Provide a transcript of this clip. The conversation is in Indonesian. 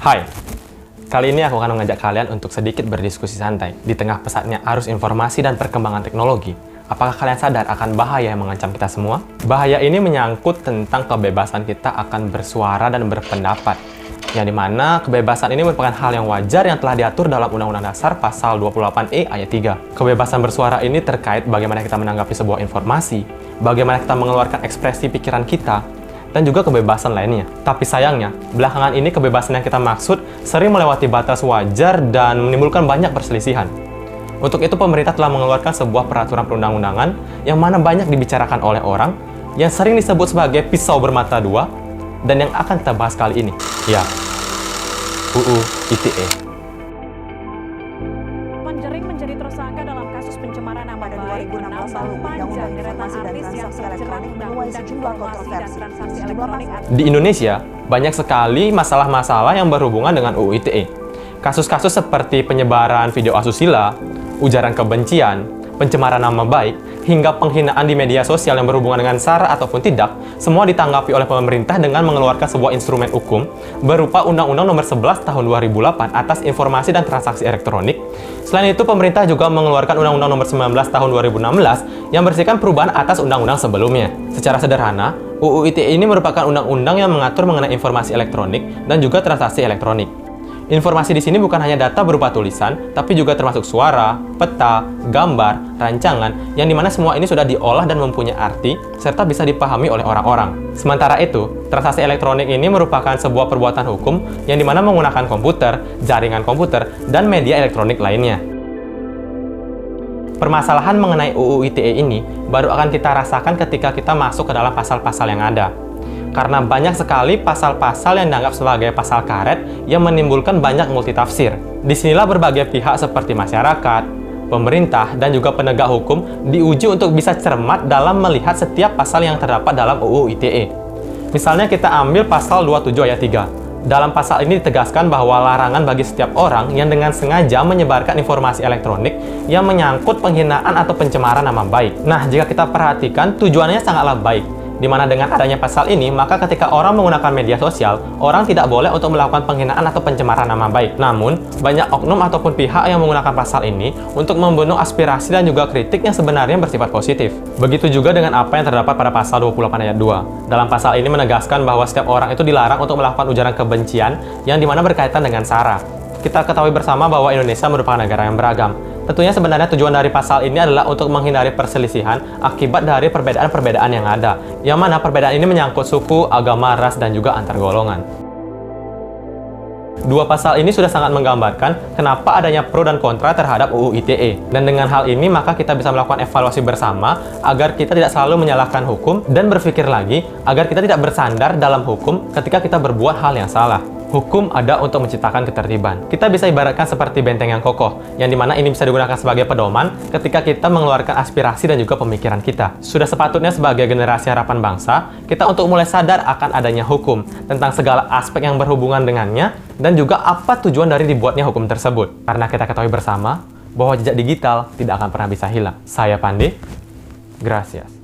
Hai, kali ini aku akan mengajak kalian untuk sedikit berdiskusi santai. Di tengah pesatnya arus informasi dan perkembangan teknologi, apakah kalian sadar akan bahaya yang mengancam kita semua? Bahaya ini menyangkut tentang kebebasan kita akan bersuara dan berpendapat, yang dimana kebebasan ini merupakan hal yang wajar yang telah diatur dalam Undang-Undang Dasar Pasal 28E ayat 3. Kebebasan bersuara ini terkait bagaimana kita menanggapi sebuah informasi, bagaimana kita mengeluarkan ekspresi pikiran kita, dan juga kebebasan lainnya. Tapi sayangnya, belakangan ini kebebasan yang kita maksud sering melewati batas wajar dan menimbulkan banyak perselisihan. Untuk itu, pemerintah telah mengeluarkan sebuah peraturan perundang-undangan yang mana banyak dibicarakan oleh orang, yang sering disebut sebagai pisau bermata dua, dan yang akan kita bahas kali ini. Ya, UU ITE. Menjering menjadi tersangka dalam kasus pencemaran nama baik, menambah panjang deretan artis yang terjerat undang-undang informasi dan transaksi elektronik. Di Indonesia, banyak sekali masalah-masalah yang berhubungan dengan UU ITE. Kasus-kasus seperti penyebaran video asusila, ujaran kebencian, pencemaran nama baik, hingga penghinaan di media sosial yang berhubungan dengan SARA ataupun tidak, semua ditanggapi oleh pemerintah dengan mengeluarkan sebuah instrumen hukum berupa Undang-Undang Nomor 11 Tahun 2008 atas Informasi dan Transaksi Elektronik. Selain itu, pemerintah juga mengeluarkan Undang-Undang Nomor 19 Tahun 2016 yang bersihkan perubahan atas undang-undang sebelumnya. Secara sederhana, UU ITE ini merupakan undang-undang yang mengatur mengenai informasi elektronik dan juga transaksi elektronik. Informasi di sini bukan hanya data berupa tulisan, tapi juga termasuk suara, peta, gambar, rancangan, yang dimana semua ini sudah diolah dan mempunyai arti, serta bisa dipahami oleh orang-orang. Sementara itu, transaksi elektronik ini merupakan sebuah perbuatan hukum yang dimana menggunakan komputer, jaringan komputer, dan media elektronik lainnya. Permasalahan mengenai UU ITE ini baru akan kita rasakan ketika kita masuk ke dalam pasal-pasal yang ada. Karena banyak sekali pasal-pasal yang dianggap sebagai pasal karet yang menimbulkan banyak multitafsir. Disinilah berbagai pihak seperti masyarakat, pemerintah, dan juga penegak hukum diuji untuk bisa cermat dalam melihat setiap pasal yang terdapat dalam UU ITE. Misalnya kita ambil pasal 27 ayat 3. Dalam pasal ini ditegaskan bahwa larangan bagi setiap orang yang dengan sengaja menyebarkan informasi elektronik yang menyangkut penghinaan atau pencemaran nama baik. Nah, jika kita perhatikan, tujuannya sangatlah baik. Di mana dengan adanya pasal ini, maka ketika orang menggunakan media sosial, orang tidak boleh untuk melakukan penghinaan atau pencemaran nama baik. Namun, banyak oknum ataupun pihak yang menggunakan pasal ini untuk membunuh aspirasi dan juga kritik yang sebenarnya bersifat positif. Begitu juga dengan apa yang terdapat pada pasal 28 ayat 2. Dalam pasal ini menegaskan bahwa setiap orang itu dilarang untuk melakukan ujaran kebencian yang dimana berkaitan dengan SARA. Kita ketahui bersama bahwa Indonesia merupakan negara yang beragam. Tentunya sebenarnya tujuan dari pasal ini adalah untuk menghindari perselisihan akibat dari perbedaan-perbedaan yang ada, yang mana perbedaan ini menyangkut suku, agama, ras, dan juga antar golongan. Dua pasal ini sudah sangat menggambarkan kenapa adanya pro dan kontra terhadap UU ITE. Dan dengan hal ini, maka kita bisa melakukan evaluasi bersama agar kita tidak selalu menyalahkan hukum dan berpikir lagi agar kita tidak bersandar dalam hukum ketika kita berbuat hal yang salah. Hukum ada untuk menciptakan ketertiban. Kita bisa ibaratkan seperti benteng yang kokoh, yang dimana ini bisa digunakan sebagai pedoman ketika kita mengeluarkan aspirasi dan juga pemikiran kita. Sudah sepatutnya sebagai generasi harapan bangsa, kita untuk mulai sadar akan adanya hukum, tentang segala aspek yang berhubungan dengannya, dan juga apa tujuan dari dibuatnya hukum tersebut. Karena kita ketahui bersama, bahwa jejak digital tidak akan pernah bisa hilang. Saya Pandi, gracias.